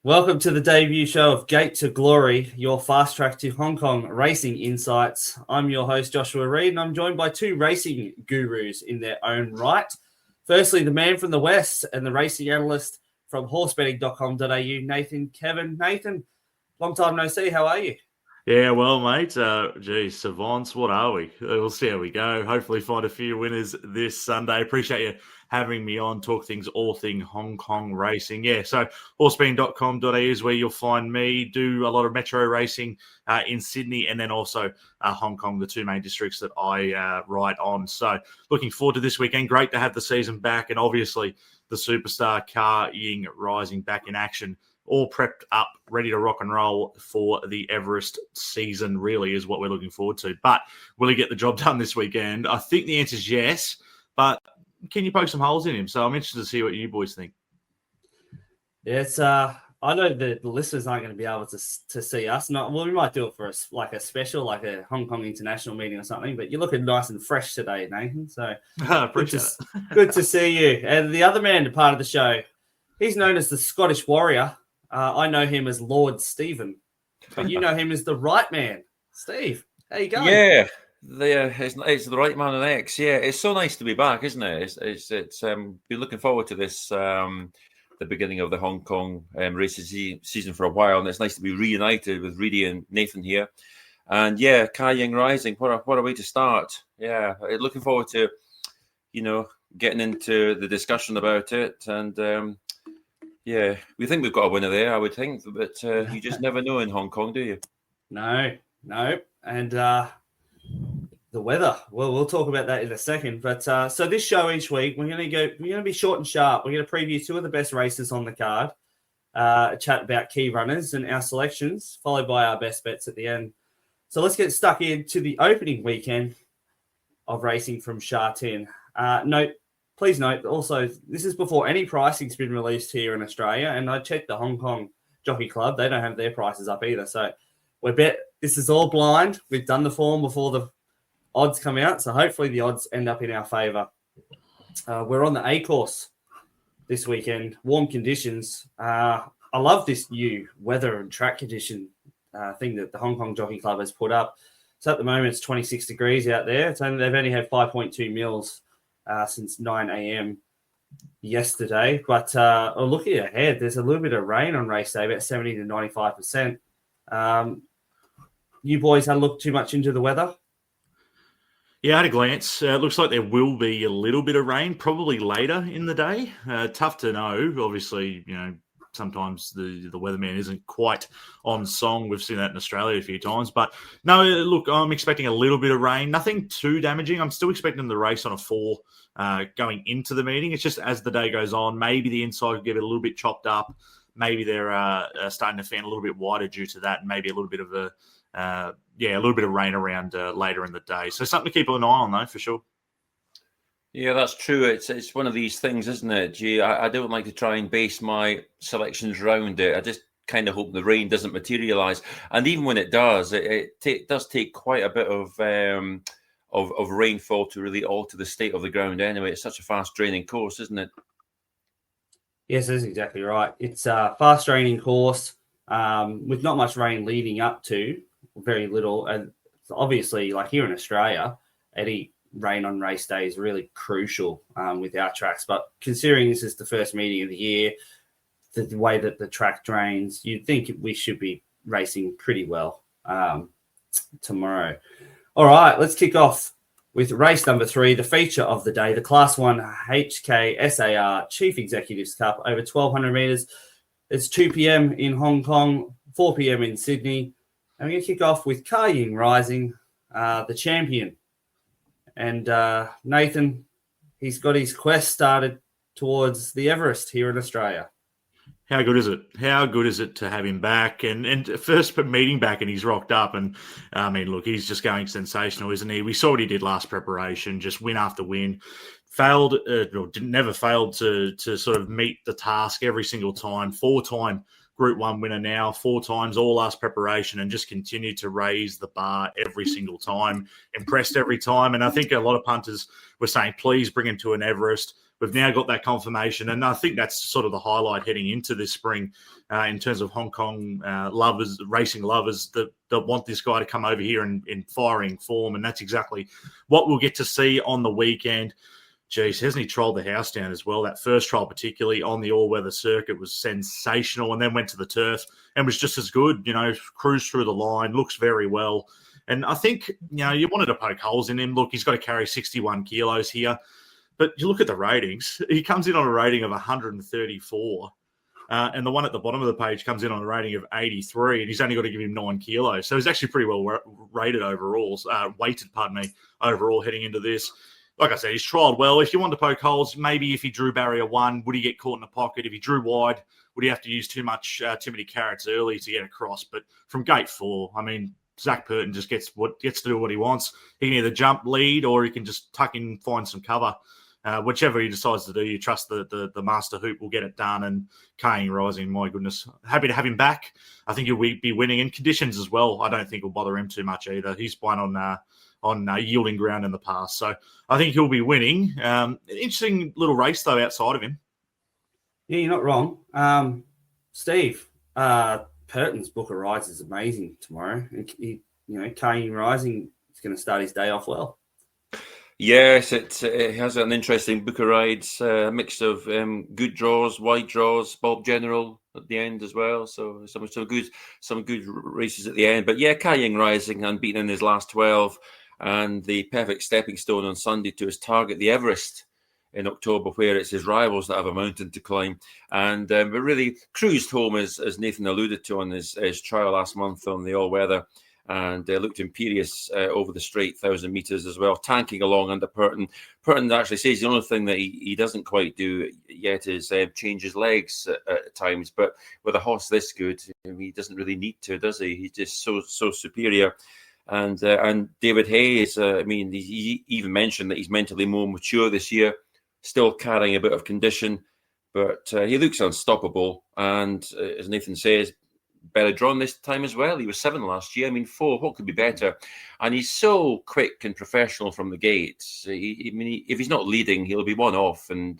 Welcome to the debut show of Gate to Glory, your fast track to Hong Kong racing insights. I'm your host, Joshua Reed, and I'm joined by two racing gurus in their own right. Firstly, the man from the West and the racing analyst from horsebetting.com.au, Nathan Keven. Nathan, long time no see. How are you? Yeah, well, mate, savants, what are we? We'll see how we go. Hopefully find a few winners this Sunday. Appreciate you having me on, talk things, all thing Hong Kong racing. Yeah, so horsebetting.com.au is where you'll find me, do a lot of metro racing in Sydney and then also Hong Kong, the two main districts that I write on. So looking forward to this weekend. Great to have the season back and obviously the superstar Ka Ying Rising back in action. All prepped up, ready to rock and roll for the Everest season, really, is what we're looking forward to. But will he get the job done this weekend? I think the answer is yes, but can you poke some holes in him? So I'm interested to see what you boys think. It's I know the listeners aren't going to be able to see us. We might do it for a special, like a Hong Kong international meeting or something. But you're looking nice and fresh today, Nathan. So good to see you. And the other man, part of the show, he's known as the Scottish Warrior. I know him as Lord Stephen, but you know him as the right man. Steve, how you going? Yeah, it's the right man and X. Yeah, it's so nice to be back, isn't it? It's been looking forward to this, the beginning of the Hong Kong racing season for a while, and it's nice to be reunited with Reedy and Nathan here. And yeah, Ka Ying Rising, what a way to start. Yeah, looking forward to, getting into the discussion about it. And yeah, we think we've got a winner there, I would think, but you just never know in Hong Kong, do you? No. And the weather, well, we'll talk about that in a second. But so this show each week, we're going to be short and sharp. We're going to preview two of the best races on the card, chat about key runners and our selections, followed by our best bets at the end. So let's get stuck into the opening weekend of racing from Sha Tin. Please note, also, this is before any pricing's been released here in Australia, and I checked the Hong Kong Jockey Club. They don't have their prices up either. So this is all blind. We've done the form before the odds come out, so hopefully the odds end up in our favour. We're on the A course this weekend, warm conditions. I love this new weather and track condition thing that the Hong Kong Jockey Club has put up. So at the moment, it's 26 degrees out there. They've only had 5.2 mils since 9 a.m. yesterday. But looking ahead, there's a little bit of rain on race day, about 70 to 95%. You boys had looked too much into the weather? Yeah, I had a glance. It looks like there will be a little bit of rain, probably later in the day. Tough to know. Obviously, sometimes the weatherman isn't quite on song. We've seen that in Australia a few times. But no, look, I'm expecting a little bit of rain. Nothing too damaging. I'm still expecting the race on a 4 going into the meeting. It's just as the day goes on, maybe the inside will get a little bit chopped up. Maybe they're starting to fan a little bit wider due to that, and maybe a little bit of a little bit of rain around later in the day. So something to keep an eye on, though, for sure. Yeah, that's true. It's one of these things, isn't it? I don't like to try and base my selections around it. I just kind of hope the rain doesn't materialise. And even when it does, it does take quite a bit of rainfall to really alter the state of the ground anyway. It's such a fast draining course, isn't it? Yes, that's exactly right. It's a fast draining course with not much rain leading up to, very little. And obviously, like here in Australia, any rain on race day is really crucial with our tracks. But considering this is the first meeting of the year, the way that the track drains, you'd think we should be racing pretty well tomorrow. All right, let's kick off with race number 3, the feature of the day, the Class 1 HKSAR Chief Executives Cup over 1,200 metres. It's 2 p.m. in Hong Kong, 4 p.m. in Sydney. And we're going to kick off with Ka Ying Rising, the champion. And Nathan, he's got his quest started towards the Everest here in Australia. How good is it? How good is it to have him back? And first meeting back and he's rocked up. And, I mean, look, he's just going sensational, isn't he? We saw what he did last preparation, just win after win. Never failed to sort of meet the task every single time. 4-time Group 1 winner now, 4 times all last preparation, and just continued to raise the bar every single time. Impressed every time. And I think a lot of punters were saying, please bring him to an Everest. we've now got that confirmation. And I think that's sort of the highlight heading into this spring in terms of Hong Kong lovers, racing lovers that want this guy to come over here in firing form. And that's exactly what we'll get to see on the weekend. Geez, hasn't he trolled the house down as well? That first trial, particularly on the all-weather circuit, was sensational, and then went to the turf and was just as good. Cruised through the line, looks very well. And I think, you wanted to poke holes in him. Look, he's got to carry 61 kilos here. But you look at the ratings. He comes in on a rating of 134. And the one at the bottom of the page comes in on a rating of 83, and he's only got to give him 9 kilos. So he's actually pretty well rated overall, overall heading into this. Like I said, he's trialled well. If you want to poke holes, maybe if he drew barrier 1, would he get caught in the pocket? If he drew wide, would he have to use too many carrots early to get across? But from gate 4, I mean, Zach Purton just gets to do what he wants. He can either jump, lead, or he can just tuck in, find some cover. Whichever he decides to do, you trust the master hoop will get it done. And Kaying Rising, my goodness, happy to have him back. I think he'll be winning in conditions as well. I don't think will bother him too much either. He's won on yielding ground in the past. So I think he'll be winning. An interesting little race, though, outside of him. Yeah, you're not wrong. Steve, Purton's book of rides is amazing tomorrow. Kaying Rising is going to start his day off well. Yes, it has an interesting book of rides, a mix of good draws, wide draws, Bob General at the end as well. So some good races at the end. But yeah, Kaying Rising, unbeaten in his last 12, and the perfect stepping stone on Sunday to his target, the Everest, in October, where it's his rivals that have a mountain to climb. And but really cruised home, as Nathan alluded to on his trial last month on the all-weather, and looked imperious over the straight 1,000 metres as well, tanking along under Purton. Purton actually says the only thing that he doesn't quite do yet is change his legs at times. But with a horse this good, he doesn't really need to, does he? He's just so superior. And David Hayes, he even mentioned that he's mentally more mature this year, still carrying a bit of condition, but he looks unstoppable. And as Nathan says, better drawn this time as well. He was 7 last year. 4, what could be better? And he's so quick and professional from the gates. If he's not leading, he'll be one off. And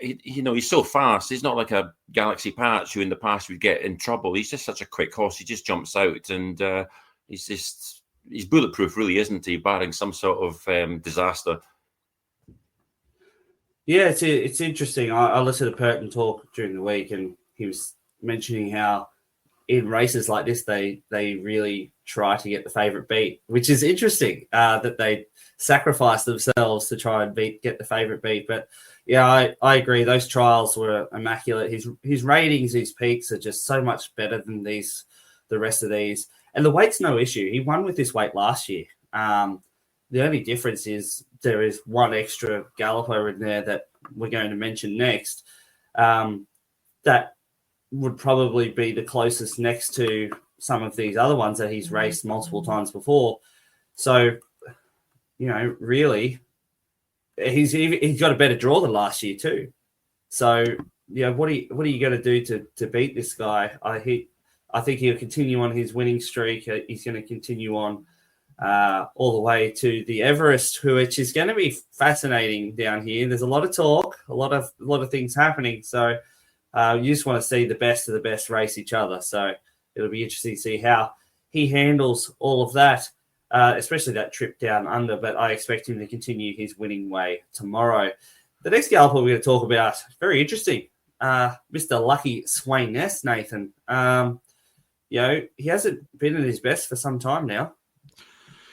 he's so fast. He's not like a Galaxy Patch who in the past would get in trouble. He's just such a quick horse. He just jumps out, and he's bulletproof, really, isn't he? Barring some sort of disaster. Yeah, it's interesting. I listened to Purton talk during the week, and he was mentioning how in races like this they really try to get the favourite beat, which is interesting that they sacrifice themselves to try and get the favourite beat. But yeah, I agree. Those trials were immaculate. His ratings, his peaks are just so much better than the rest of these. And the weight's no issue. He won with this weight last year. The only difference is there is one extra galloper in there that we're going to mention next. That would probably be the closest next to some of these other ones that he's raced multiple times before. So, really, he's got a better draw than last year too. So, what are you going to do to beat this guy? I think he'll continue on his winning streak. He's going to continue on all the way to the Everest, which is going to be fascinating down here. There's a lot of talk, a lot of things happening. So you just want to see the best of the best race each other. So it'll be interesting to see how he handles all of that, especially that trip down under. But I expect him to continue his winning way tomorrow. The next galloper we're going to talk about, very interesting, Mr. Lucky Swain Ness, Nathan. He hasn't been at his best for some time now.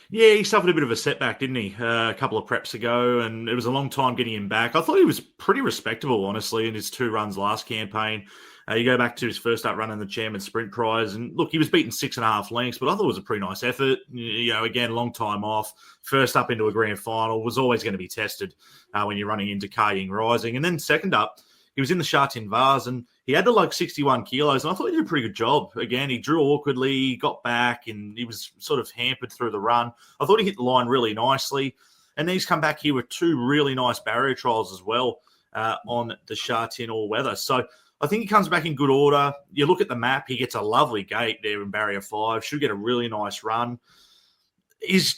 Yeah, he suffered a bit of a setback, didn't he, a couple of preps ago, and it was a long time getting him back. I thought he was pretty respectable, honestly, in his 2 runs last campaign. You go back to his first up run in the Chairman Sprint Prize, and look, he was beaten 6.5 lengths, but I thought it was a pretty nice effort. Again, long time off, first up into a grand final, was always going to be tested when you're running into Kaying Rising. And then second up, he was in the Sha Tin Vase, and he had to 61 kilos, and I thought he did a pretty good job. Again, he drew awkwardly, got back, and he was sort of hampered through the run. I thought he hit the line really nicely, and then he's come back here with 2 really nice barrier trials as well on the Sha Tin all-weather. So I think he comes back in good order. You look at the map, he gets a lovely gate there in barrier 5, should get a really nice run.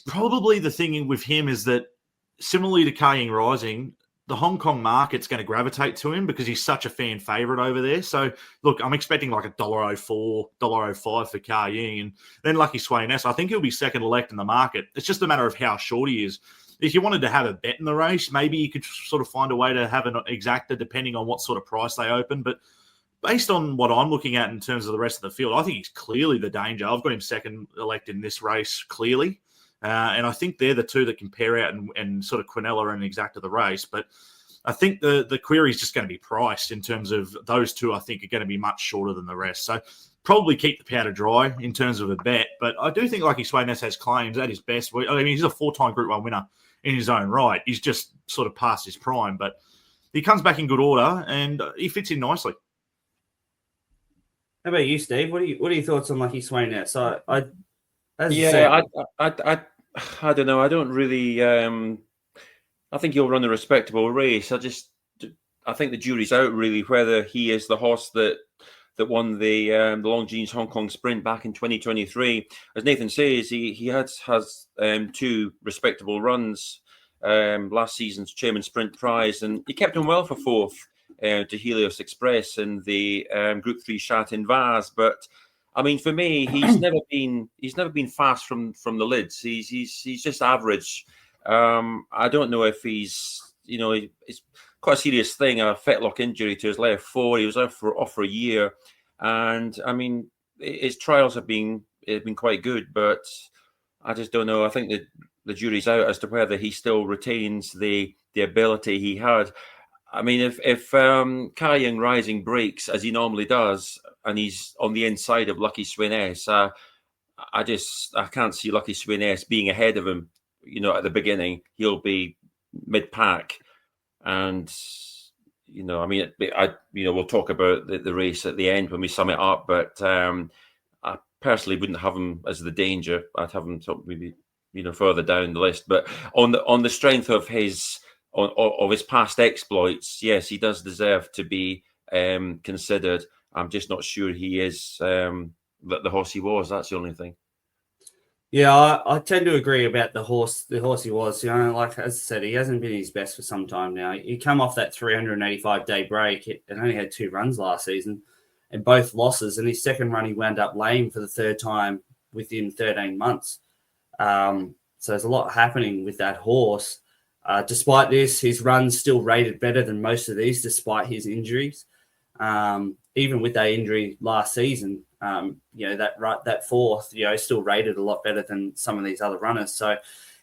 Probably the thing with him is that, similarly to Kaying Rising, the Hong Kong market's going to gravitate to him because he's such a fan favourite over there. So, look, I'm expecting like $1.04, $1.05 for Ka Ying. And then Lucky Sweynesse, I think he'll be second elect in the market. It's just a matter of how short he is. If you wanted to have a bet in the race, maybe you could sort of find a way to have an exacta depending on what sort of price they open. But based on what I'm looking at in terms of the rest of the field, I think he's clearly the danger. I've got him second elect in this race, clearly. And I think they're the two that can pair out and sort of Quinella and exacta the race. But I think the query is just going to be priced in terms of those two. I think are going to be much shorter than the rest. So probably keep the powder dry in terms of a bet. But I do think Lucky Sweynesse has claims at his best. I mean, he's a 4-time Group 1 winner in his own right. He's just sort of past his prime. But he comes back in good order and he fits in nicely. How about you, Steve? What are your thoughts on Lucky Sweynesse? I don't know. I don't really. I think he'll run a respectable race. I think the jury's out really whether he is the horse that won the Longines Hong Kong Sprint back in 2023. As Nathan says, he has 2 respectable runs. Last season's Chairman Sprint Prize, and he kept him well for 4th to Helios Express in the Group 3 Chatin Vase. But I mean, for me, he's never been fast from the lids. He's just average. I don't know if it's quite a serious thing, a fetlock injury to his left foot. He was off for a year, and I mean, his trials have been quite good, but I just don't know. I think that the jury's out as to whether he still retains the ability he had. I mean, if Ka Ying Rising breaks as he normally does, and he's on the inside of Lucky Sweynesse, I can't see Lucky Sweynesse being ahead of him. At the beginning, he'll be mid-pack, and I mean, we'll talk about the race at the end when we sum it up. But I personally wouldn't have him as the danger. I'd have him maybe further down the list. But on the strength of his past exploits, yes, he does deserve to be considered. I'm just not sure he is the horse he was. That's the only thing. Yeah, I tend to agree about the horse he was. Like as I said, he hasn't been his best for some time now. He come off that 385-day break and only had 2 runs last season and both losses. And his second run, he wound up lame for the 3rd time within 13 months. So there's a lot happening with that horse. Despite this, his run's still rated better than most of these, despite his injuries. Even with that injury last season, that 4th, still rated a lot better than some of these other runners. So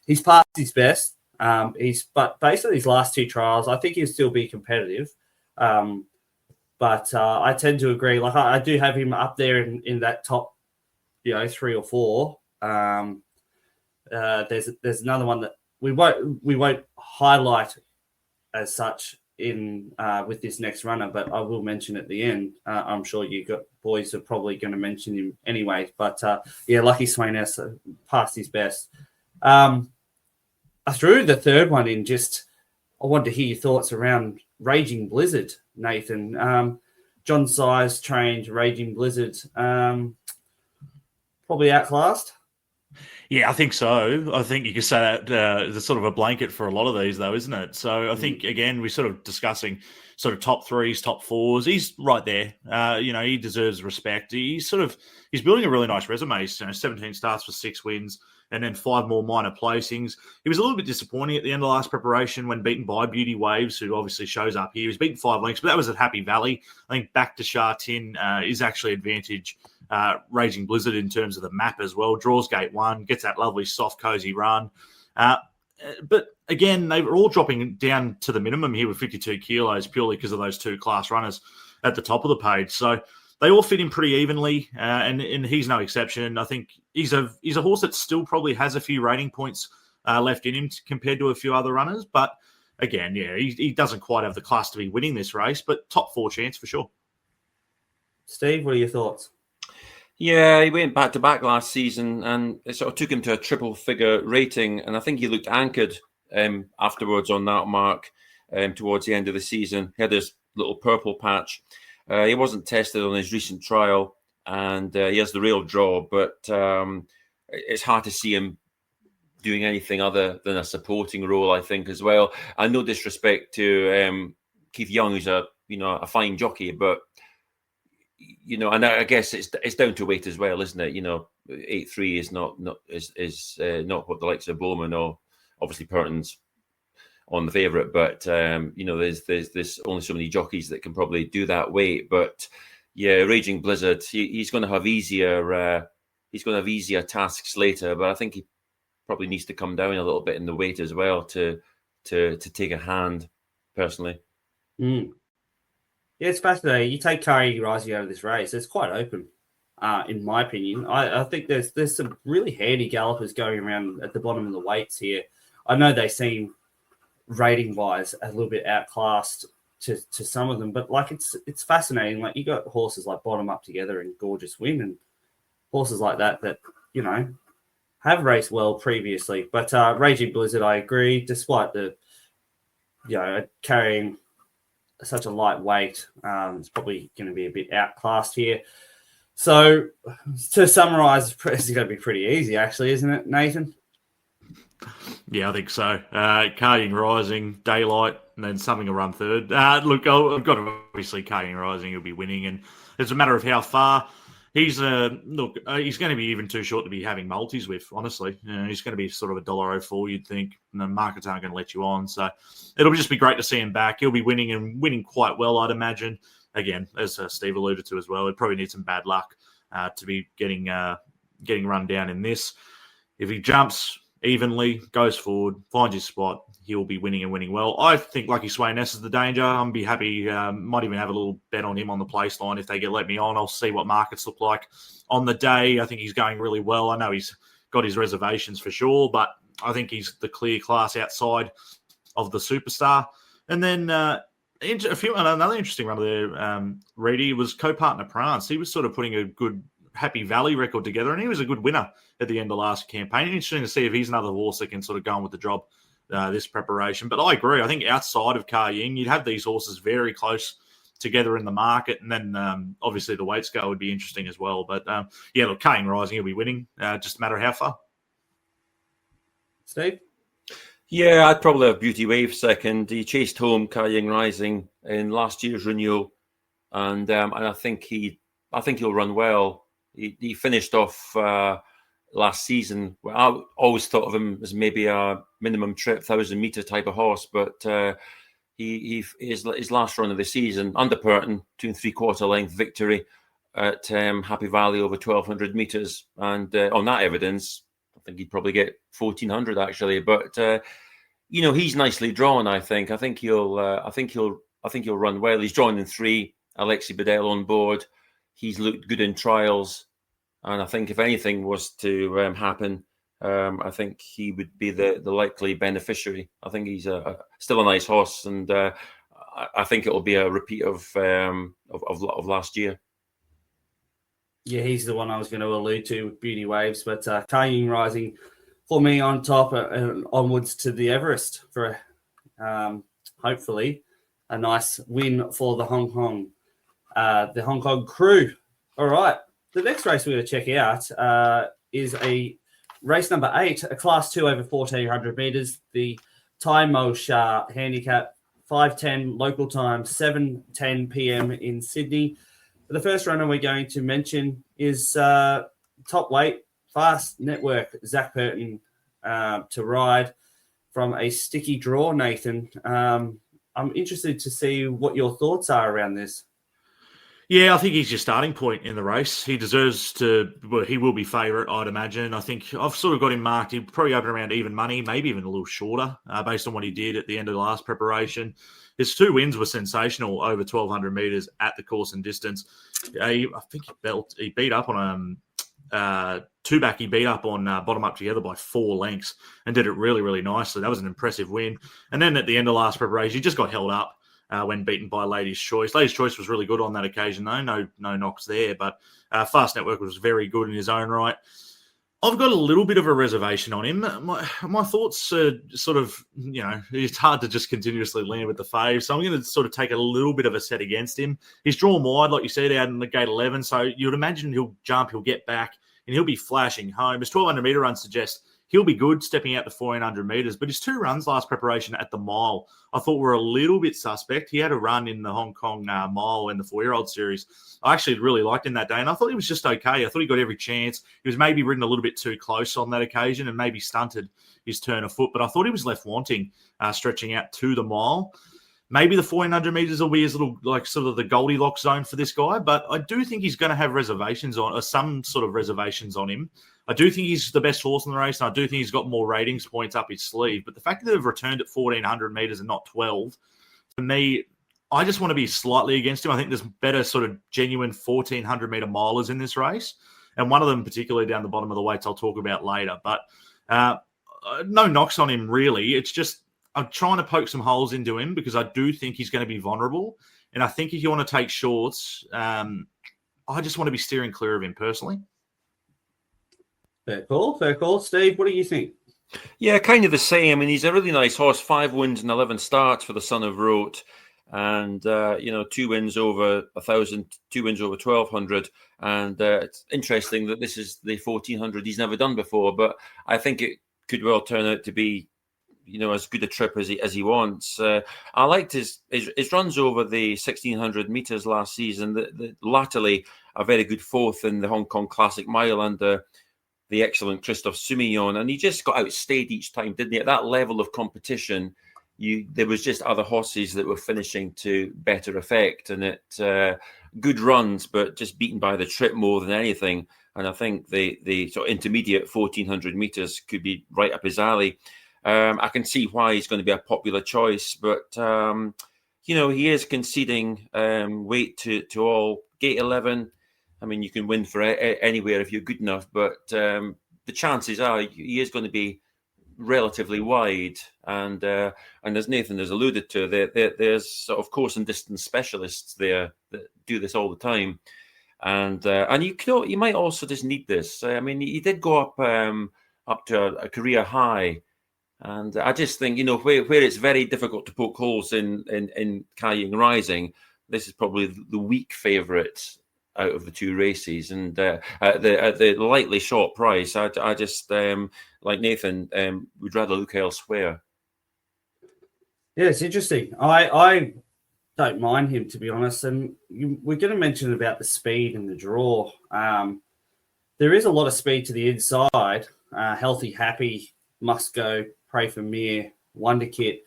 he's past his best. But based on his last 2 trials, I think he'll still be competitive. But I tend to agree. Like I do have him up there in that top, 3 or 4. There's another one that we won't highlight as such in with this next runner, but I will mention at the end. I'm sure you boys are probably going to mention him anyway. But Lucky Sweynesse past his best. I threw the 3rd one in. I wanted to hear your thoughts around Raging Blizzard, Nathan. John Size trained Raging Blizzard. Probably outclassed. Yeah, I think so. I think you could say that there's sort of a blanket for a lot of these, though, isn't it? So I think, again, we're sort of discussing sort of top 3s, top 4s. He's right there. He deserves respect. He's building a really nice resume. 17 starts for 6 wins and then 5 more minor placings. He was a little bit disappointing at the end of last preparation when beaten by Beauty Waves, who obviously shows up here. He was beaten 5 lengths, but that was at Happy Valley. I think back to Chatin is actually advantage Raging Blizzard in terms of the map as well. Draws gate 1, gets that lovely soft, cozy run. But again, they were all dropping down to the minimum here with 52 kilos purely because of those 2 class runners at the top of the page. So they all fit in pretty evenly, and he's no exception. I think he's a horse that still probably has a few rating points left in him compared to a few other runners. But again, he doesn't quite have the class to be winning this race, but top 4 chance for sure. Steve, what are your thoughts? Yeah, he went back-to-back last season, and it sort of took him to a 3-figure rating, and I think he looked anchored afterwards on that mark towards the end of the season. He had this little purple patch. He wasn't tested on his recent trial, and he has the real draw, but it's hard to see him doing anything other than a supporting role, I think, as well. And no disrespect to Keith Young, who's a fine jockey, but and I guess it's down to weight as well, isn't it? 8-3 is not what the likes of Bowman or obviously Purton's on the favourite, but there's only so many jockeys that can probably do that weight. But yeah, Raging Blizzard, he's going to have easier tasks later, but I think he probably needs to come down a little bit in the weight as well to take a hand, personally. Yeah, it's fascinating. You take Kari Rising out of this race, it's quite open, in my opinion. I think there's some really handy gallopers going around at the bottom of the weights here. I know they seem rating-wise a little bit outclassed to some of them, but like it's fascinating. Like you got horses like Bottom Up Together and Gorgeous Win and horses like that have raced well previously. But Raging Blizzard, I agree, despite the carrying such a light weight, it's probably going to be a bit outclassed here. So to summarise, it's going to be pretty easy, actually, isn't it, Nathan? Yeah, I think so. Carrying Rising, Daylight, and then something will run third. Look, I've got to obviously Carrying Rising will be winning, and it's a matter of how far. He's going to be even too short to be having multis with, honestly. He's going to be sort of $1.04, you'd think, and the markets aren't going to let you on. So it'll just be great to see him back. He'll be winning and winning quite well, I'd imagine. Again, as Steve alluded to as well, he'd probably need some bad luck to be getting run down in this. If he jumps evenly, goes forward, finds his spot, he'll be winning and winning well. I think Lucky Sway Ness is the danger. I'm be happy. Might even have a little bet on him on the place line if they let me on. I'll see what markets look like on the day. I think he's going really well. I know he's got his reservations for sure, but I think he's the clear class outside of the superstar. And then another interesting run there, Reedy, was co-partner Prance. He was sort of putting a good Happy Valley record together, and he was a good winner at the end of last campaign. Interesting to see if he's another horse that can sort of go on with the job this preparation. But I agree. I think outside of Kar Ying, you'd have these horses very close together in the market, and then obviously the weight scale would be interesting as well. But look, Kar Ying Rising will be winning, just a matter of how far. Steve? Yeah, I'd probably have Beauty Wave second. He chased home Kar Ying Rising in last year's renewal, and I think he'll run well. He finished off last season. I always thought of him as maybe a minimum trip 1,000-meter type of horse, but his last run of the season under Purton, 2 3/4 length victory at Happy Valley over 1,200 meters, and on that evidence, I think he'd probably get 1,400 actually. But he's nicely drawn. I think he'll run well. He's drawn in 3. Alexi Bedell on board. He's looked good in trials, and I think if anything was to happen, I think he would be the likely beneficiary. I think he's still a nice horse, and I think it will be a repeat of last year. Yeah, he's the one I was going to allude to with Beauty Waves, but Kar Ying Rising for me on top and onwards to the Everest for hopefully a nice win for the Hong Kong crew. All right. The next race we're going to check out is a race number 8, a Class 2 over 1,400 metres. The Tai Mo Sha handicap, 5:10 local time, 7:10 p.m. in Sydney. The first runner we're going to mention is top weight, Fast Network, Zach Purton to ride from a sticky draw, Nathan. I'm interested to see what your thoughts are around this. Yeah, I think he's your starting point in the race. He deserves to, well, he will be favourite, I'd imagine. I think I've sort of got him marked. He'll probably open around even money, maybe even a little shorter, based on what he did at the end of the last preparation. His 2 wins were sensational over 1,200 metres at the course and distance. I think he beat up on two-back. He beat up on Bottom Up Together by 4 lengths and did it really, really nicely. That was an impressive win. And then at the end of last preparation, he just got held up when beaten by Ladies' Choice. Ladies' Choice was really good on that occasion, though. No knocks there. But Fast Network was very good in his own right. I've got a little bit of a reservation on him. My thoughts are sort of, it's hard to just continuously land with the fave. So I'm going to sort of take a little bit of a set against him. He's drawn wide, like you said, out in the gate 11. So you'd imagine he'll jump, he'll get back, and he'll be flashing home. His 1,200 metre run suggests he'll be good stepping out to 1,400 metres. But his 2 runs last preparation at the mile, I thought were a little bit suspect. He had a run in the Hong Kong mile in the 4-year-old series. I actually really liked him that day, and I thought he was just okay. I thought he got every chance. He was maybe ridden a little bit too close on that occasion and maybe stunted his turn of foot, but I thought he was left wanting stretching out to the mile. Maybe the 1,400 metres will be his little, like, sort of the Goldilocks zone for this guy, but I do think he's going to have reservations on, or some sort of reservations on him. I do think he's the best horse in the race, and I do think he's got more ratings points up his sleeve. But the fact that they've returned at 1,400 metres and not 12, for me, I just want to be slightly against him. I think there's better sort of genuine 1,400 metre milers in this race, and one of them particularly down the bottom of the weights I'll talk about later. But no knocks on him, really. It's just I'm trying to poke some holes into him because I do think he's going to be vulnerable. And I think if you want to take shorts, I just want to be steering clear of him personally. Fair call, fair call. Steve, what do you think? Yeah, kind of the same. I mean, he's a really nice horse. 5 wins and 11 starts for the son of Rote. And, 2 wins over 1,000, 2 wins over 1,200. And it's interesting that this is the 1,400 he's never done before. But I think it could well turn out to be, as good a trip as he wants. I liked his runs over the 1,600 metres last season. Latterly, a very good 4th in the Hong Kong Classic Mile under the excellent Christophe Soumillon. And he just got outstayed each time, didn't he? At that level of competition, there was just other horses that were finishing to better effect. And it good runs, but just beaten by the trip more than anything. And I think the sort of intermediate 1,400 metres could be right up his alley. I can see why he's going to be a popular choice, but he is conceding weight to all. Gate 11, I mean, you can win for anywhere if you're good enough, but the chances are he is going to be relatively wide. And as Nathan has alluded to, there's sort of course and distance specialists there that do this all the time. And you might also just need this. I mean, he did go up to a career high. And I just think, where it's very difficult to poke holes in Kaiying Rising, this is probably the weak favourite out of the 2 races. And at the lightly short price, I just, like Nathan, would rather look elsewhere. Yeah, it's interesting. I don't mind him, to be honest. And we're going to mention about the speed and the draw. There is a lot of speed to the inside. Healthy, Happy, Must Go, Pray for Mere, Wonder Kid.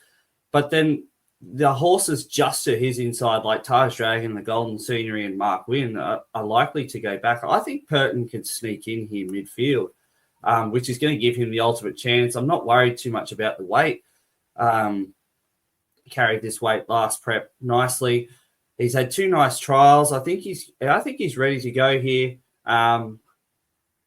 But then the horses just to his inside, like Taj Dragon, the Golden Scenery, and Mark Wynn, are likely to go back. I think Purton can sneak in here midfield, which is going to give him the ultimate chance. I'm not worried too much about the weight. He carried this weight last prep nicely. He's had 2 nice trials. I think he's ready to go here. And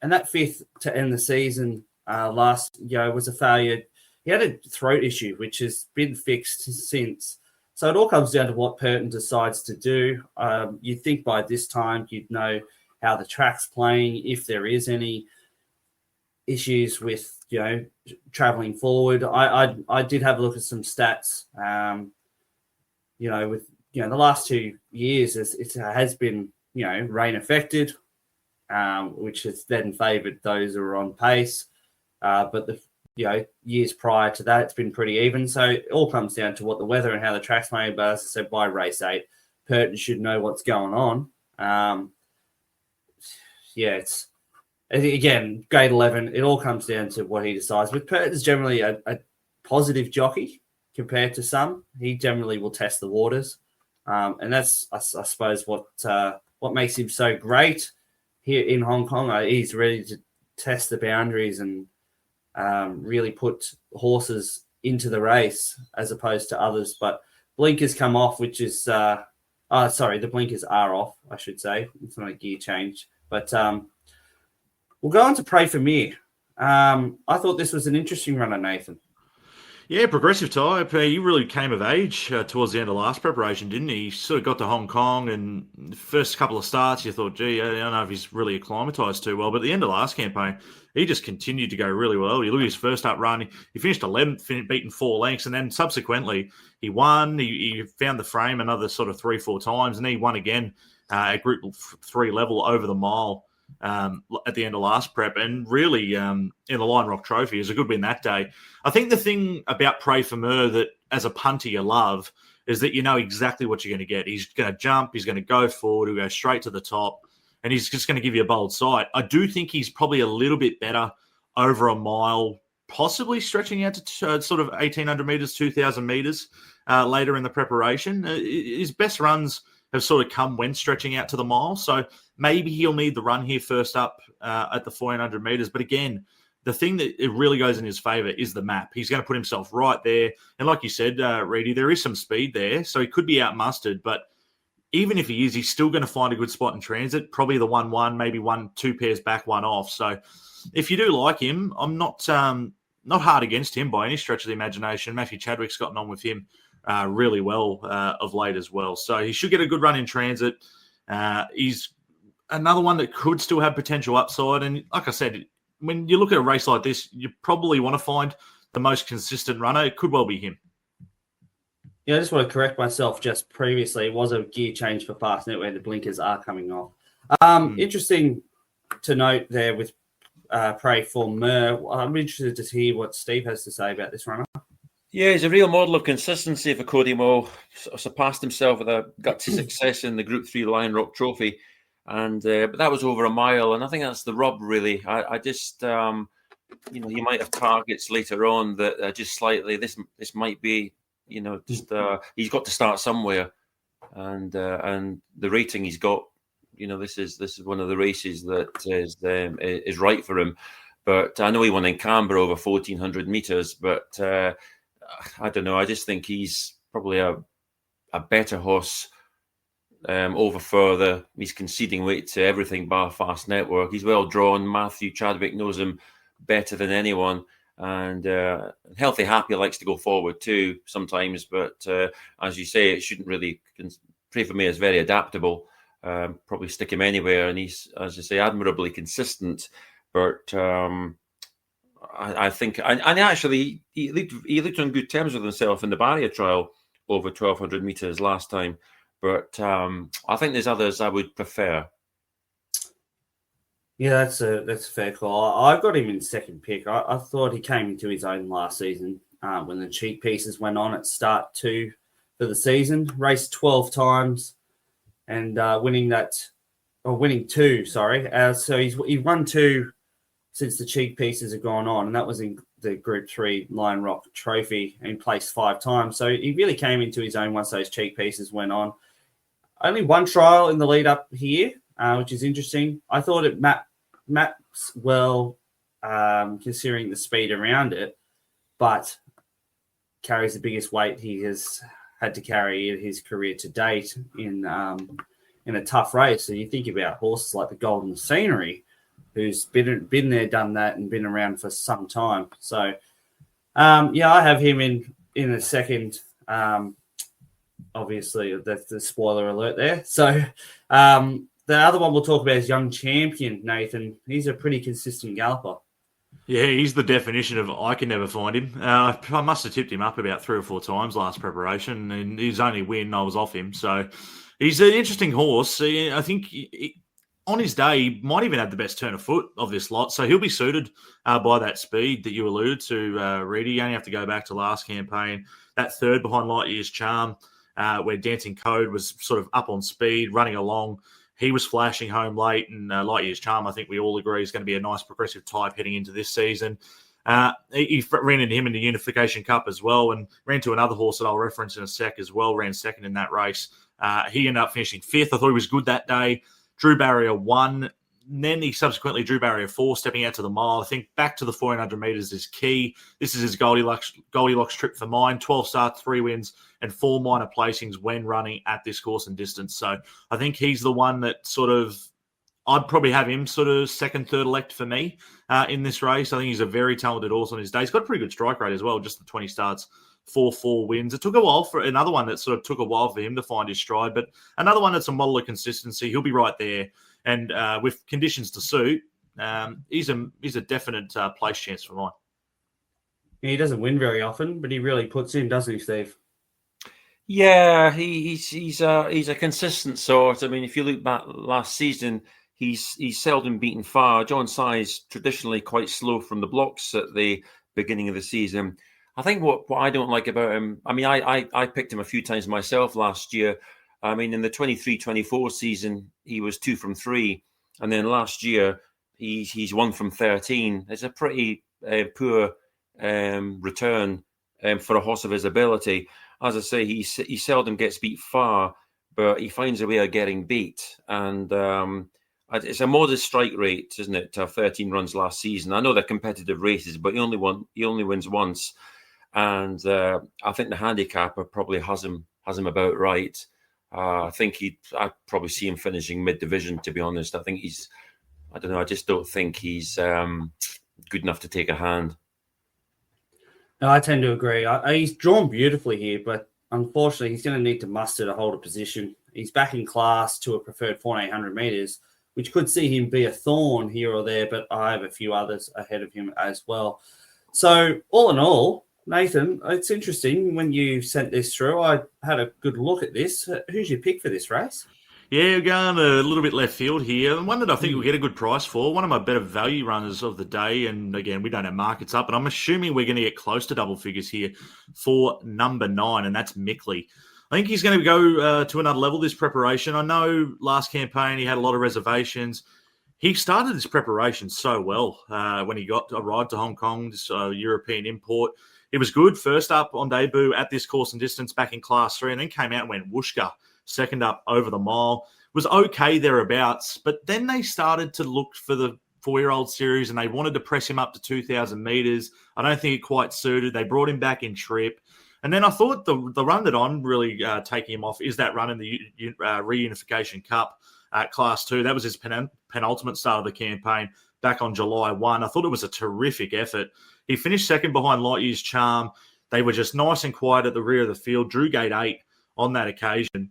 that 5th to end the season last was a failure. He had a throat issue, which has been fixed since. So it all comes down to what Purton decides to do. You'd think by this time you'd know how the track's playing, if there is any issues with, travelling forward. I did have a look at some stats, with, the last 2 years it has been, rain affected, which has then favoured those who are on pace. But the years prior to that, it's been pretty even. So it all comes down to what the weather and how the track's playing. But as I said, by race 8, Purton should know what's going on. It's again, grade 11. It all comes down to what he decides. But Purton's generally a positive jockey compared to some. He generally will test the waters, and that's I suppose what makes him so great here in Hong Kong. He's ready to test the boundaries and really put horses into the race as opposed to others. But blinkers come off, which is the blinkers are off, I should say. It's not a gear change. But we'll go on to Pray for Mere. I thought this was an interesting runner, Nathan. Yeah, progressive type. He really came of age towards the end of last preparation, didn't he? He sort of got to Hong Kong, and the first couple of starts, you thought, gee, I don't know if he's really acclimatised too well. But at the end of last campaign, he just continued to go really well. You look at his first up run, he finished 11th, beaten 4 lengths, and then subsequently he won. He found the frame another sort of 3-4 times, and he won again at Group 3 level over the mile. at the end of last prep, and really in the Lion Rock Trophy. It was a good win that day. I think the thing about Pray for Mer that as a punter you love is that you know exactly what you're going to get. He's going to jump, he's going to go forward, he'll go straight to the top, and he's just going to give you a bold sight. I do think he's probably a little bit better over a mile, possibly stretching out to sort of 1,800 metres, 2,000 metres later in the preparation. His best runs have sort of come when stretching out to the mile, so maybe he'll need the run here first up at the 1,400 metres. But again, the thing that it really goes in his favour is the map. He's going to put himself right there. And like you said, Reedy, there is some speed there, so he could be outmustered. But even if he is, he's still going to find a good spot in transit, probably the 1-1, maybe 1-2 pairs back, one off. So if you do like him, I'm not hard against him by any stretch of the imagination. Matthew Chadwick's gotten on with him really well of late as well. So he should get a good run in transit. He's another one that could still have potential upside. And like I said, when you look at a race like this, you probably want to find the most consistent runner. It could well be him. Yeah, I just want to correct myself. Just previously, it was a gear change for Fastnet where the blinkers are coming off. Interesting to note there with Pray for Mer. I'm interested to hear what Steve has to say about this runner. Yeah, he's a real model of consistency for Cody Moe. Surpassed himself with a gutsy success in the Group 3 Lion Rock Trophy. And but that was over a mile, and I think that's the rub, really. I just, you might have targets later on that just slightly. This might be, just he's got to start somewhere, and the rating he's got, this is one of the races that is right for him. But I know he won in Canberra over 1,400 meters, but I don't know. I just think he's probably a better horse. Over further, he's conceding weight to everything bar Fast Network. He's well drawn. Matthew Chadwick knows him better than anyone, and Healthy Happy likes to go forward too sometimes. But as you say, it shouldn't really. Pray for Me is very adaptable. Probably stick him anywhere, and he's, as you say, admirably consistent. But I think, and actually, he looked on good terms with himself in the barrier trial over 1,200 meters last time. But I think there's others I would prefer. Yeah, that's a fair call. I got him in second pick. I thought he came into his own last season when the cheek pieces went on at start 2 for the season. Raced 12 times and winning 2. Sorry, so he won 2 since the cheek pieces have gone on, and that was in the Group 3 Lion Rock Trophy, and placed 5 times. So he really came into his own once those cheek pieces went on. Only one trial in the lead up here, which is interesting. I thought it maps well, considering the speed around it, but carries the biggest weight he has had to carry in his career to date in a tough race. So you think about horses like the Golden Scenery, who's been there, done that, and been around for some time. So, I have him in a second. Obviously, that's the spoiler alert there. So, the other one we'll talk about is Young Champion, Nathan. He's a pretty consistent galloper. Yeah, he's the definition of I can never find him. I must have tipped him up about 3 or 4 times last preparation, and his only win, I was off him. So, he's an interesting horse. I think on his day, he might even have the best turn of foot of this lot. So he'll be suited by that speed that you alluded to, Reedy. You only have to go back to last campaign. That third behind Light Years Charm, where Dancing Code was sort of up on speed, running along. He was flashing home late, and Light Years Charm, I think we all agree, is going to be a nice progressive type heading into this season. He ran into him in the Unification Cup as well, and ran to another horse that I'll reference in a sec as well, ran second in that race. He ended up finishing 5th. I thought he was good that day. Drew barrier 1, and then he subsequently drew barrier 4, stepping out to the mile. I think back to the 1,400 metres is key. This is his Goldilocks trip for mine. 12 starts, 3 wins, and 4 minor placings when running at this course and distance. So I think he's the one that sort of, I'd probably have him sort of second, third elect for me in this race. I think he's a very talented horse on his day. He's got a pretty good strike rate as well, just the 20 starts. 4 wins. It took a while for another one that sort of took a while for him to find his stride, but another one that's a model of consistency. He'll be right there, and with conditions to suit, he's a definite place chance for mine. Yeah, he doesn't win very often, but he really puts in, doesn't he, Steve? Yeah, he's a consistent sort. I mean, if you look back last season, he's seldom beaten far. John Si's traditionally quite slow from the blocks at the beginning of the season. I think what I don't like about him, I mean, I picked him a few times myself last year. I mean, in the 23-24 season, he was 2 from 3. And then last year, he's 1 from 13. It's a pretty poor return for a horse of his ability. As I say, he seldom gets beat far, but he finds a way of getting beat. And it's a modest strike rate, isn't it, to have 13 runs last season? I know they're competitive races, but he only wins once. And I think the handicapper probably has him about right. I'd probably see him finishing mid-division, to be honest. I just don't think he's good enough to take a hand. No, I tend to agree. He's drawn beautifully here, but unfortunately, he's going to need to muster to hold a position. He's back in class to a preferred 1,400 metres, which could see him be a thorn here or there, but I have a few others ahead of him as well. So, all in all, Nathan, it's interesting when you sent this through. I had a good look at this. Who's your pick for this race? Yeah, going a little bit left field here. And one that I think we'll get a good price for. One of my better value runners of the day. And again, we don't have markets up, but I'm assuming we're going to get close to double figures here for number 9, and that's Mickley. I think he's going to go to another level this preparation. I know last campaign he had a lot of reservations. He started his preparation so well when he arrived to Hong Kong, this European import. It was good. First up on debut at this course and distance back in Class 3, and then came out and went whooshka. Second up over the mile. Was okay thereabouts, but then they started to look for the 4-year-old series and they wanted to press him up to 2,000 metres. I don't think it quite suited. They brought him back in trip. And then I thought the run that I'm really taking him off is that run in the Reunification Cup at Class 2. That was his penultimate start of the campaign back on July 1. I thought it was a terrific effort. He finished second behind Light Year's Charm. They were just nice and quiet at the rear of the field. Drew gate 8 on that occasion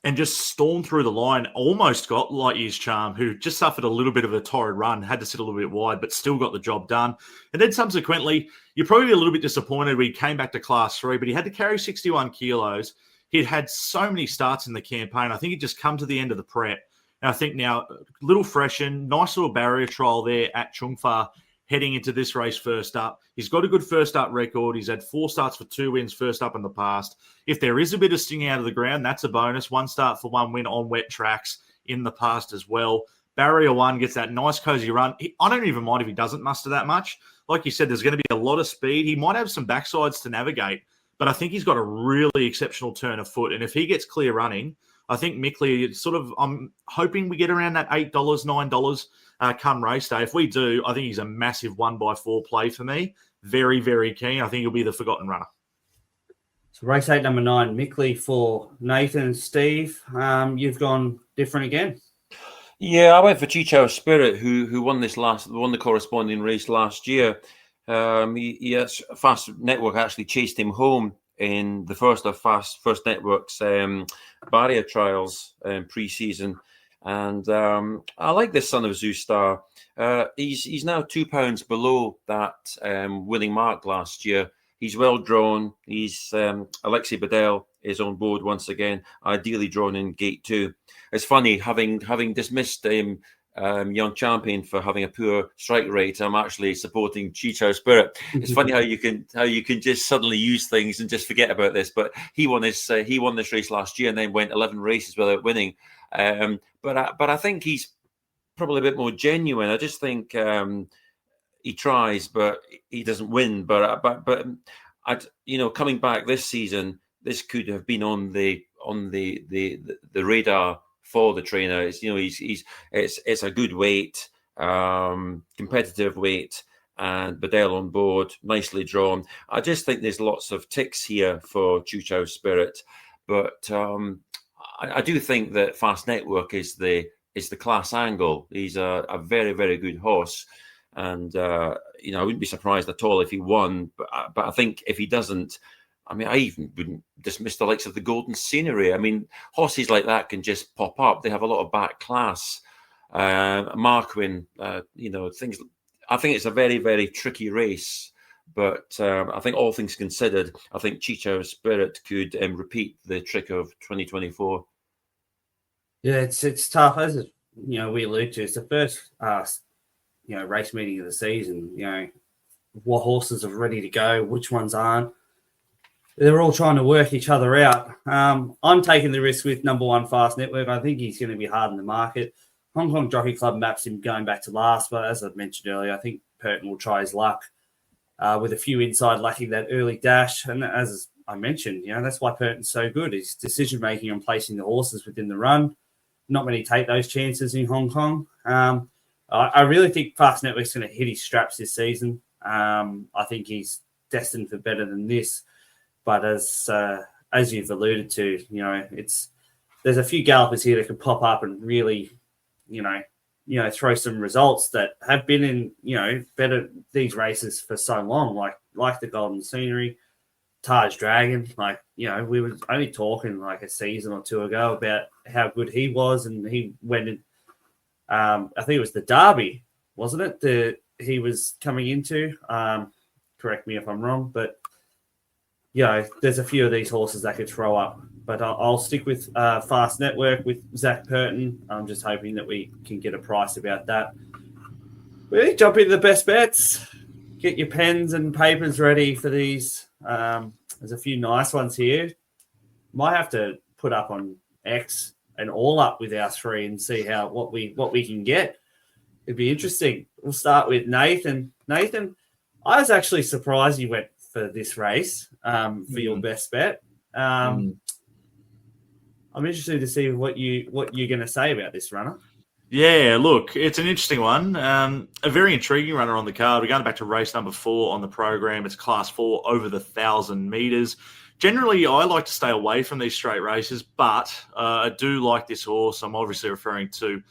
and just stormed through the line. Almost got Light Year's Charm, who just suffered a little bit of a torrid run, had to sit a little bit wide, but still got the job done. And then subsequently, you're probably a little bit disappointed when he came back to Class 3, but he had to carry 61 kilos. He'd had so many starts in the campaign. I think he'd just come to the end of the prep. And I think now, a little freshen, nice little barrier trial there at Chung Fa, heading into this race first up. He's got a good first up record. He's had 4 starts for 2 wins first up in the past. If there is a bit of sting out of the ground, that's a bonus. 1 start for 1 win on wet tracks in the past as well. Barrier 1 gets that nice cozy run. I don't even mind if he doesn't muster that much. Like you said, there's going to be a lot of speed. He might have some backsides to navigate, but I think he's got a really exceptional turn of foot. And if he gets clear running, I think Mickley, I'm hoping we get around that $8, $9 come race day. If we do, I think he's a massive 1x4 play for me. Very, very keen. I think he'll be the forgotten runner. So race 8, number 9, Mickley for Nathan and Steve. You've gone different again. Yeah, I went for Chichow Spirit, who won the corresponding race last year. Fast Network actually chased him home in the first of First Network's barrier trials pre-season. And I like this Son of Zeus star. He's now 2 pounds below that winning mark last year. He's well drawn. He's Alexei Bedell is on board once again, ideally drawn in gate 2. It's funny, having dismissed Young Champion for having a poor strike rate, I'm actually supporting Chichow Spirit. It's funny how you can just suddenly use things and just forget about this. But he won this race last year and then went 11 races without winning. But I think he's probably a bit more genuine. I just think he tries, but he doesn't win. But coming back this season, this could have been on the radar for the trainer. It's a good weight, competitive weight, and Bedell on board, nicely drawn. I just think there's lots of ticks here for Chichow Spirit, but I do think that Fast Network is the class angle. He's a very, very good horse, and I wouldn't be surprised at all if he won. But I think if he doesn't, I even wouldn't dismiss the likes of the Golden Scenery. Horses like that can just pop up. They have a lot of back class. Marquin, things. I think it's a very, very tricky race. But I think all things considered, I think Chichow Spirit could repeat the trick of 2024. Yeah, it's tough. As we allude to, it's the first, race meeting of the season. What horses are ready to go, which ones aren't. They're all trying to work each other out. I'm taking the risk with number 1 Fast Network. I think he's going to be hard in the market. Hong Kong Jockey Club maps him going back to last, but as I mentioned earlier, I think Purton will try his luck with a few inside lacking that early dash. And as I mentioned, that's why Purton's so good. His decision-making on placing the horses within the run. Not many take those chances in Hong Kong. I really think Fast Network's going to hit his straps this season. I think he's destined for better than this. But as you've alluded to, there's a few gallopers here that can pop up and really, throw some results that have been in, better these races for so long, like the Golden Scenery, Taj Dragon. We were only talking like a season or two ago about how good he was, and he went in. I think it was the Derby, wasn't it? He was coming into. Correct me if I'm wrong, but there's a few of these horses that could throw up. But I'll stick with Fast Network with Zach Purton. I'm just hoping that we can get a price about that. We jump into the best bets. Get your pens and papers ready for these. There's a few nice ones here. Might have to put up on X and all up with our 3 and see what we can get. It'd be interesting. We'll start with Nathan. Nathan, I was actually surprised you went for this race for your best bet. I'm interested to see what you're going to say about this runner. Yeah, look, it's an interesting one. A very intriguing runner on the card. We're going back to race number 4 on the program. It's class 4 over the 1,000 meters. Generally, I like to stay away from these straight races, but I do like this horse. I'm obviously referring to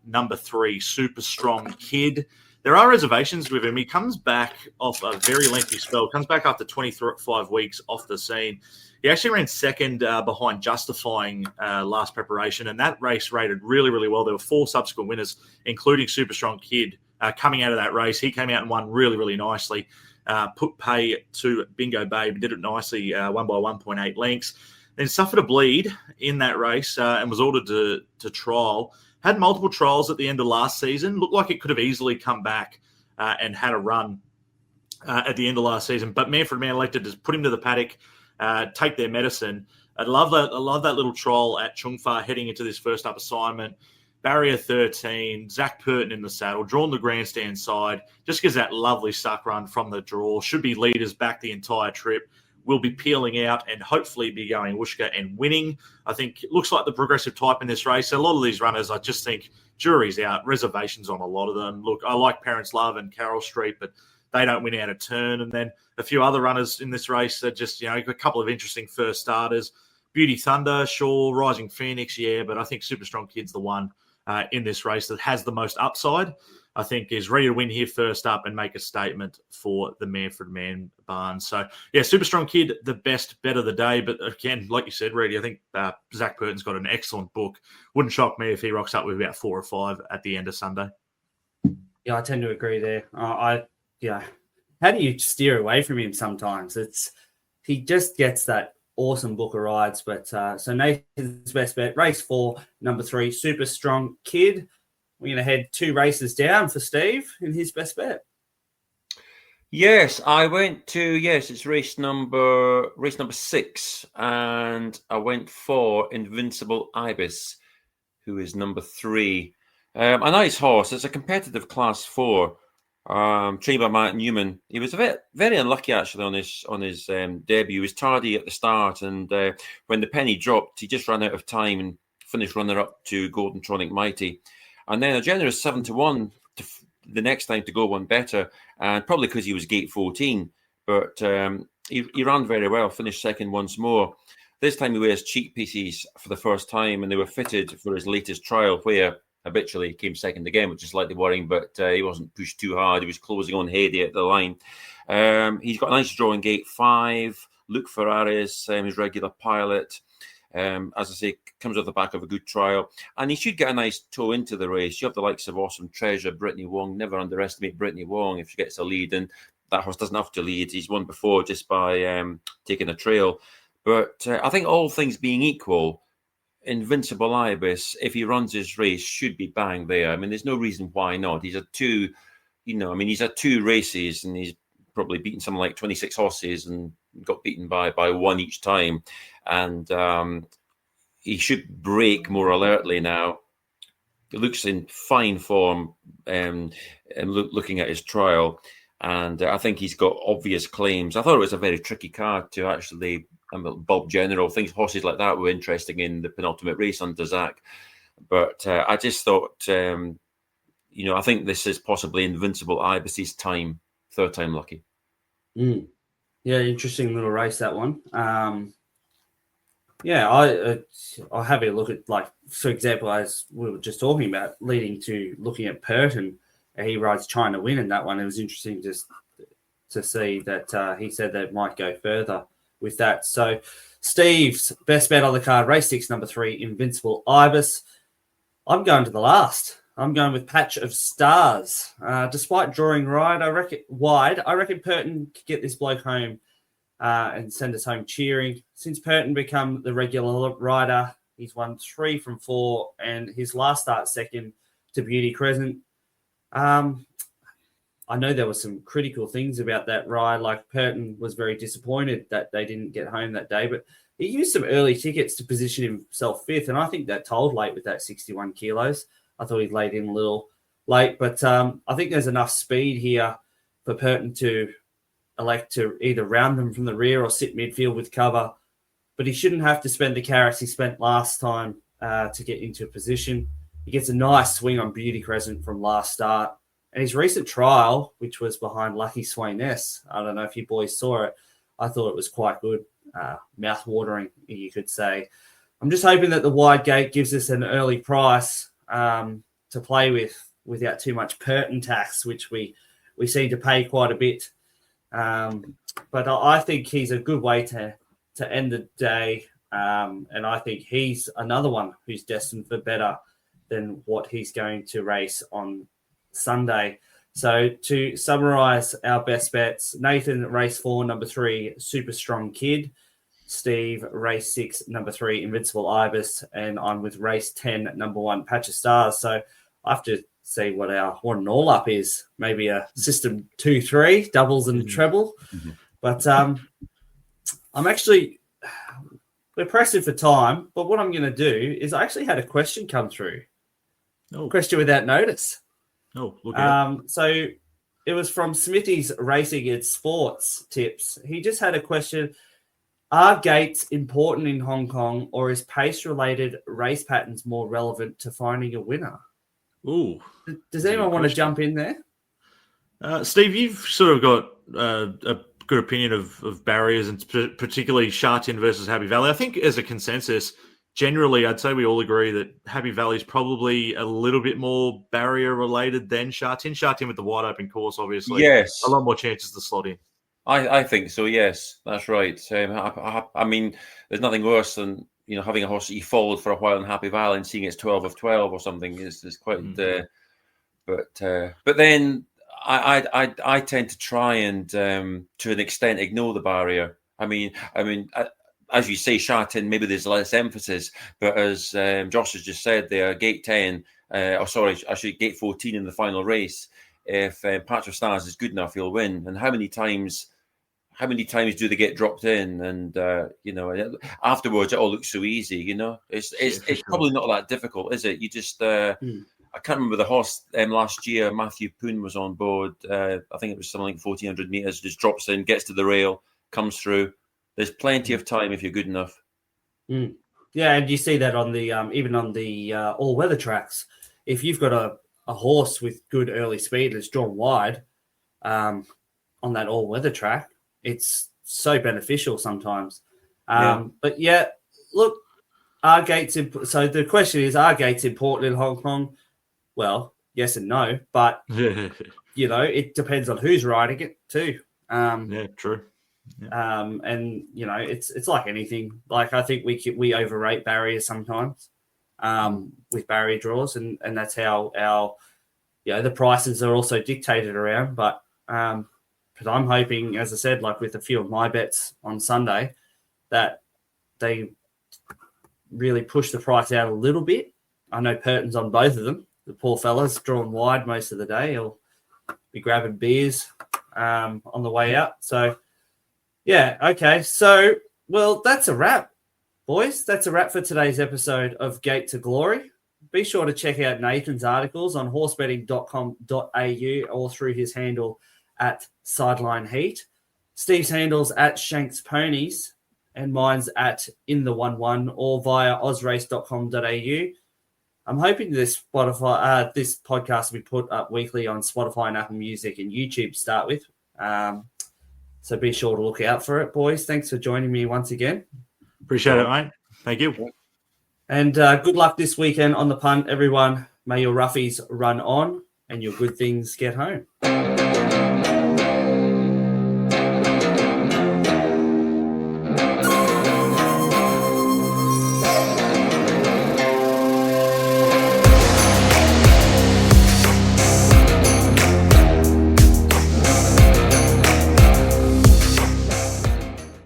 number 3, Super Strong Kid. There are reservations with him. He comes back off a very lengthy spell, comes back after 25 weeks off the scene. He actually ran second behind Justifying last preparation, and that race rated really, really well. There were 4 subsequent winners, including Super Strong Kid, coming out of that race. He came out and won really, really nicely. Put pay to Bingo Babe, did it nicely, won by 1.8 lengths. Then suffered a bleed in that race and was ordered to trial. Had multiple trials at the end of last season. Looked like it could have easily come back and had a run at the end of last season. But Manfred Mann elected to put him to the paddock, take their medicine. I love that little trial at Chung Fa heading into this first up assignment. Barrier 13, Zach Purton in the saddle, drawn the grandstand side. Just gives that lovely suck run from the draw. Should be leaders back the entire trip. Will be peeling out and hopefully be going Wooshka and winning. I think it looks like the progressive type in this race. A lot of these runners, I just think jury's out, reservations on a lot of them. Look, I like Parents Love and Carroll Street, but they don't win out of turn. And then a few other runners in this race are just, a couple of interesting first starters. Beauty Thunder, sure. Rising Phoenix, yeah, but I think Super Strong Kid's the one in this race that has the most upside. I think is ready to win here first up and make a statement for the Manfred Mann barn. So, yeah, Super Strong Kid, the best bet of the day. But again, like you said, Reedy, I think Zach Purton's got an excellent book. Wouldn't shock me if he rocks up with about 4 or 5 at the end of Sunday. Yeah, I tend to agree there. How do you steer away from him sometimes? He just gets that awesome book of rides. But so Nathan's best bet, race 4, number 3, Super Strong Kid. We're going to head 2 races down for Steve in his best bet. Yes, I went to, it's race number 6, and I went for Invincible Ibis, who is number 3. A nice horse. It's a competitive class 4, trained by Matt Newman. He was a bit very unlucky actually on his debut. He was tardy at the start, and when the penny dropped, he just ran out of time and finished runner-up to Golden Tronic Mighty. And then a generous 7-1 the next time to go one better, and probably because he was gate 14. But he ran very well, finished second once more. This time he wears cheek pieces for the first time, and they were fitted for his latest trial, where habitually he came second again, which is slightly worrying, but he wasn't pushed too hard. He was closing on Heady at the line. He's got a nice draw in gate 5. Luke Ferraris, his regular pilot. As I say, comes off the back of a good trial, and he should get a nice toe into the race. You have the likes of Awesome Treasure, Brittany Wong. Never underestimate Brittany Wong if she gets a lead, and that horse doesn't have to lead. He's won before just by taking a trail. But I think all things being equal, Invincible Ibis, if he runs his race, should be bang there. I mean, there's no reason why not. He's had two races, and he's probably beaten something like 26 horses and got beaten by one each time. And he should break more alertly now. He looks in fine form, and looking at his trial. And I think he's got obvious claims. I thought it was a very tricky card to actually Bob General, things, horses like that were interesting in the penultimate race under Zach. But I just thought, I think this is possibly Invincible Ibis's time, third time lucky. Yeah, interesting little race, that one. I'll have a look at, like, for example, as we were just talking about, leading to looking at Purton. He rides China Win in that one. It was interesting just to see that he said that it might go further with that. So Steve's best bet on the card, race 6, number 3, Invincible Ibis. I'm going to the last. I'm going with Patch of Stars. Despite drawing wide, I reckon Purton could get this bloke home and send us home cheering. Since Purton become the regular rider, he's won 3 from 4, and his last start second to Beauty Crescent. I know there were some critical things about that ride. Like, Purton was very disappointed that they didn't get home that day, but he used some early tickets to position himself 5th, and I think that told late with that 61 kilos. I thought he'd laid in a little late, but I think there's enough speed here for Purton to elect to either round them from the rear or sit midfield with cover, but he shouldn't have to spend the carrots he spent last time to get into a position. He gets a nice swing on Beauty Crescent from last start. And his recent trial, which was behind Lucky Swainess, I don't know if you boys saw it, I thought it was quite good. Mouth-watering, you could say. I'm just hoping that the wide gate gives us an early price to play with without too much Purton tax, which we seem to pay quite a bit. But I think he's a good way to end the day. And I think he's another one who's destined for better than what he's going to race on Sunday. So to summarize our best bets, Nathan, race 4, number 3, Super Strong Kid. Steve, race 6, number 3, Invincible Ibis. And I'm with race 10, number 1, Patch of Stars. So I have to see what an all-up is. Maybe a system 2-3, doubles and treble. Mm-hmm. But I'm actually... We're pressing for time, but what I'm going to do is I actually had a question come through. Question without notice. Look at it. So it was from Smithy's Racing and Sports Tips. He just had a question. Are gates important in Hong Kong, or is pace-related race patterns more relevant to finding a winner? Ooh. Does anyone want to jump in there? Steve, you've sort of got a good opinion of barriers, and particularly Sha Tin versus Happy Valley. I think as a consensus, generally, I'd say we all agree that Happy Valley is probably a little bit more barrier-related than Sha Tin. Sha Tin with the wide-open course, obviously. Yes. A lot more chances to slot in. I think so, yes. That's right. I mean, there's nothing worse than, having a horse that you followed for a while in Happy Valley and seeing it's 12 of 12 or something is quite... But then I tend to try and, to an extent, ignore the barrier. I mean, as you say, Sha Tin, maybe there's less emphasis, but as Josh has just said there, gate 10, gate 14 in the final race, if Patch of Stars is good enough, he'll win. And how many times do they get dropped in? And, afterwards, it all looks so easy, It's probably not that difficult, is it? You just... I can't remember the horse last year. Matthew Poon was on board. I think it was something like 1,400 metres, just drops in, gets to the rail, comes through. There's plenty of time if you're good enough. Yeah, and you see that on the even on the all-weather tracks. If you've got a horse with good early speed that's drawn wide on that all-weather track, it's so beneficial sometimes. But yeah, look, are gates so the question is, are gates important in Hong Kong? Well, yes and no, but it depends on who's riding it too. True. Yeah. And it's like anything. Like, I think we overrate barriers sometimes with barrier draws, and that's how our the prices are also dictated around. But I'm hoping, as I said, like with a few of my bets on Sunday, that they really push the price out a little bit. I know Purton's on both of them. The poor fella's drawn wide most of the day. He'll be grabbing beers on the way out. So, yeah, okay. So, well, that's a wrap, boys. That's a wrap for today's episode of Gate to Glory. Be sure to check out Nathan's articles on horsebetting.com.au or through his handle at Sideline Heat. Steve's handle's at Shanks Ponies, and mine's at In the 11 or via ozrace.com.au. I'm hoping this this podcast will be put up weekly on Spotify and Apple Music and YouTube to start with. So be sure to look out for it, boys. Thanks for joining me once again. Appreciate it, mate. Thank you. And good luck this weekend on the punt, everyone. May your roughies run on and your good things get home.